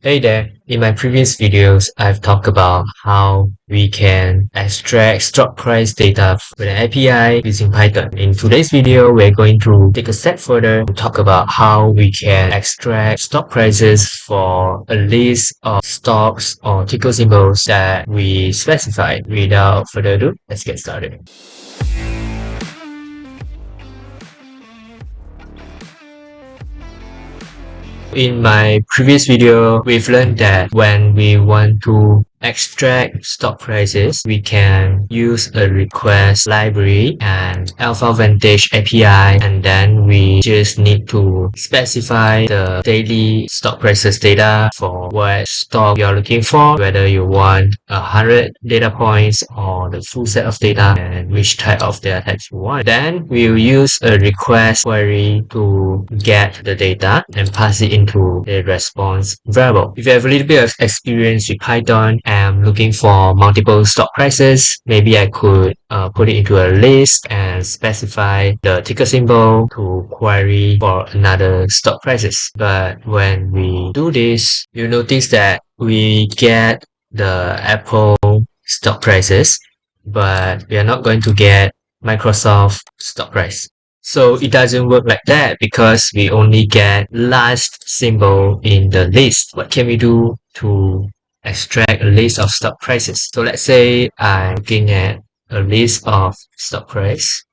Hey there, in my previous videos, I've talked about how we can extract stock price data with an API using Python. In today's video, we're going to take a step further and talk about how we can extract stock prices for a list of stocks or ticker symbols that we specified. Without further ado, let's get started. In my previous video, we've learned that when we want to extract stock prices, we can use a request library and Alpha Vantage API, and then we just need to specify the daily stock prices data for what stock you're looking for, whether you want 100 data points or the full set of data and which type of data types you want. Then we'll use a request query to get the data and pass it into a response variable. If you have a little bit of experience with Python and I'm looking for multiple stock prices, maybe I could put it into a list and specify the ticker symbol to query for another stock prices. But when we do this, you notice that we get the Apple stock prices, but we are not going to get Microsoft stock price. So it doesn't work like that because we only get last symbol in the list. What can we do to extract a list of stock prices? So let's say I'm looking at a list of stock price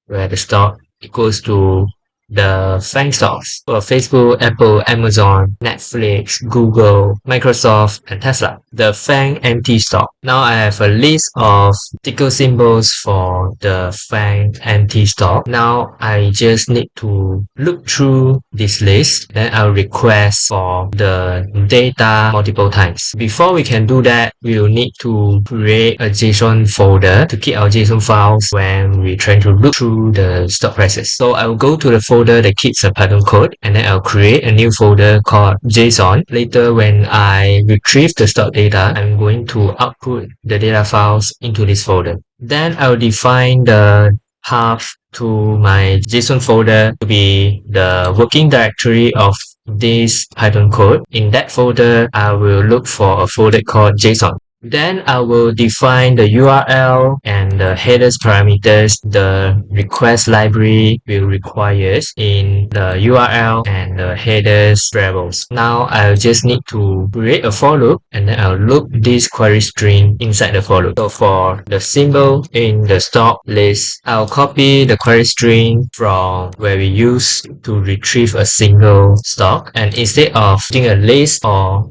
where the stock equals to the FAANG stocks for Facebook, Apple, Amazon, Netflix, Google, Microsoft, and Tesla. The FAANG empty stock. Now I have a list of ticker symbols for the FAANG empty stock. Now I just need to look through this list. Then I'll request for the data multiple times. Before we can do that, we will need to create a JSON folder to keep our JSON files when we're trying to look through the stock prices. So I'll go to the folder that keeps a Python code, and then I'll create a new folder called JSON. Later, when I retrieve the stock data, I'm going to output the data files into this folder. Then I'll define the path to my JSON folder to be the working directory of this Python code. In that folder, I will look for a folder called JSON. Then I will define the URL and the headers parameters the request library will require in the URL and the headers variables. Now I'll just need to create a for loop, and then I'll loop this query string inside the for loop. So for the symbol in the stock list, I'll copy the query string from where we use to retrieve a single stock, and instead of using a list or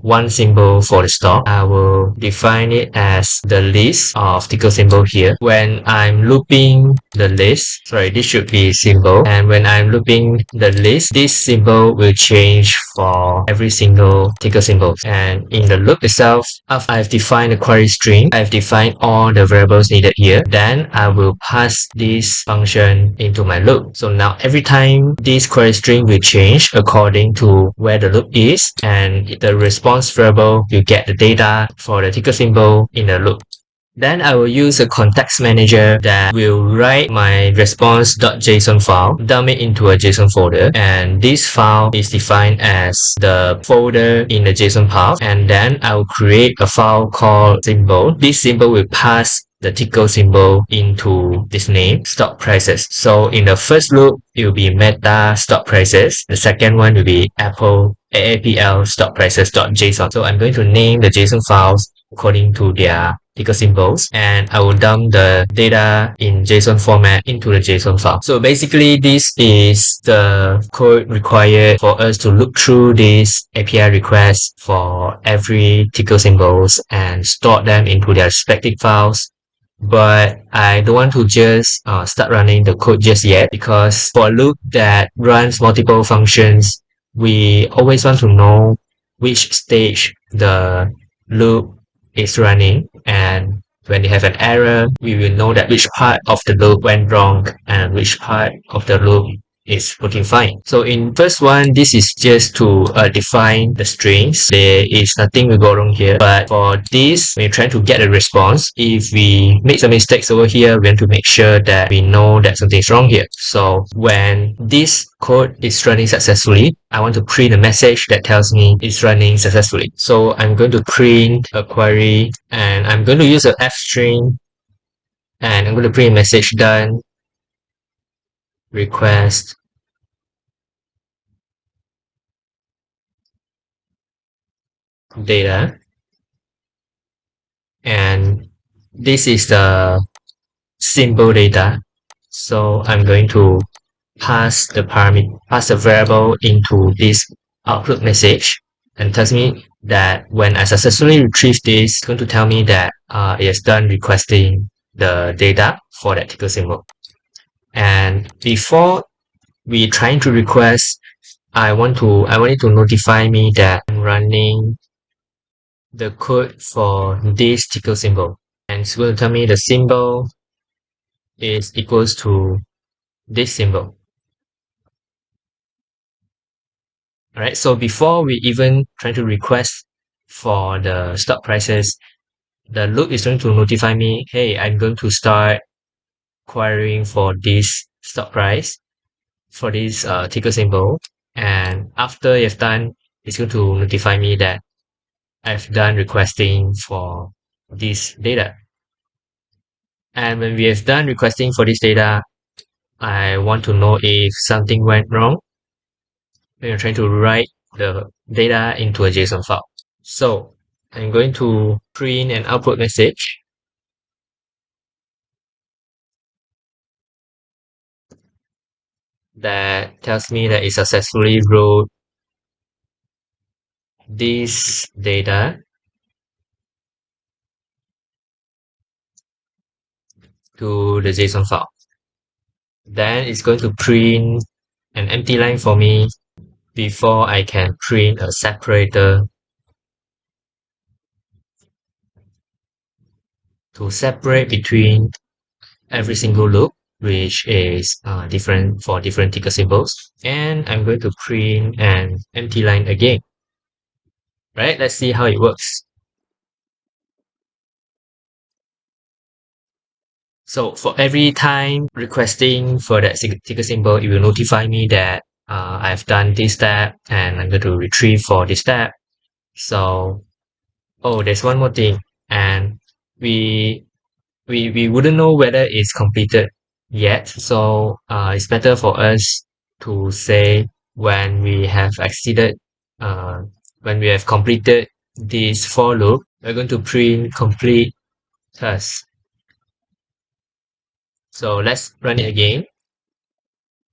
one symbol for the stock, I will define it as the list of ticker symbol here. When I'm looping the list, sorry, this should be symbol, and when I'm looping the list, this symbol will change for every single ticker symbol. And in the loop itself, after I've defined the query string, I've defined all the variables needed here. Then I will pass this function into my loop. So now every time this query string will change according to where the loop is, and the response variable will get the data for the ticker symbol in the loop. Then I will use a context manager that will write my response.json file, dump it into a JSON folder, and this file is defined as the folder in the JSON path. And then I will create a file called symbol. This symbol will pass the ticker symbol into this name, stock prices. So in the first loop, it will be meta stock prices. The second one will be Apple AAPL stock prices.json. So I'm going to name the JSON files according to their ticker symbols, and I will dump the data in JSON format into the JSON file. So basically, this is the code required for us to look through this API request for every ticker symbols and store them into their respective files. But I don't want to just start running the code just yet, because for a loop that runs multiple functions, we always want to know which stage the loop is running, and when you have an error, we will know that which part of the loop went wrong and which part of the loop is working fine. So in first one, this is just to define the strings. There is nothing will go wrong here. But for this, when you're trying to get a response, if we make some mistakes over here, we want to make sure that we know that something is wrong here. So when this code is running successfully, I want to print a message that tells me it's running successfully. So I'm going to print a query, and I'm going to use a f string, and I'm going to print a message done request data, and this is the symbol data. So I'm going to pass the variable into this output message, and tells me that when I successfully retrieve this, it's going to tell me that it has done requesting the data for that ticker symbol. And before we trying to request, I want it to notify me that I'm running the code for this ticker symbol, and it's going to tell me the symbol is equals to this symbol. Alright, so before we even try to request for the stock prices, the loop is going to notify me, hey, I'm going to start querying for this stock price, for this ticker symbol, and after you've done, it's going to notify me that I've done requesting for this data. And when we have done requesting for this data, I want to know if something went wrong when you're trying to write the data into a JSON file. So I'm going to print an output message that tells me that it successfully wrote this data to the JSON file. Then it's going to print an empty line for me before I can print a separator to separate between every single loop, which is different for different ticker symbols. And I'm going to print an empty line again. Right? Let's see how it works. So for every time requesting for that ticker symbol, it will notify me that I've done this step and I'm going to retrieve for this step. So, oh, there's one more thing, and we wouldn't know whether it's completed yet. So it's better for us to say when we have exceeded, when we have completed this for loop, we're going to print complete task. So let's run it again.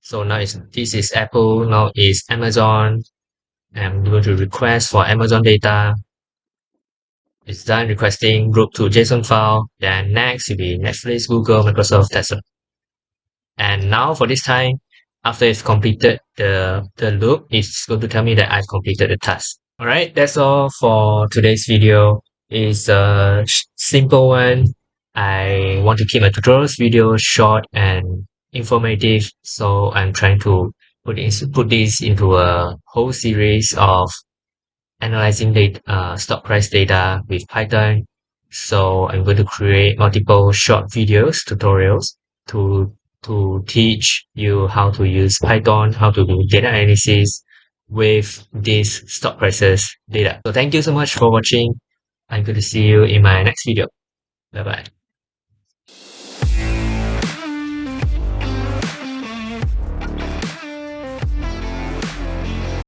So now this is Apple, now is Amazon. I'm going to request for Amazon data. It's done requesting group to JSON file. Then next will be Netflix, Google, Microsoft, Tesla. And now for this time, after it's completed the loop, it's going to tell me that I've completed the task. Alright, that's all for today's video. It's a simple one. I want to keep my tutorials video short and informative, so I'm trying to put this into a whole series of analyzing data, stock price data with Python. So I'm going to create multiple short videos, tutorials to teach you how to use Python, how to do data analysis with this stock prices data. So thank you so much for watching. I'm going to see you in my next video. Bye bye.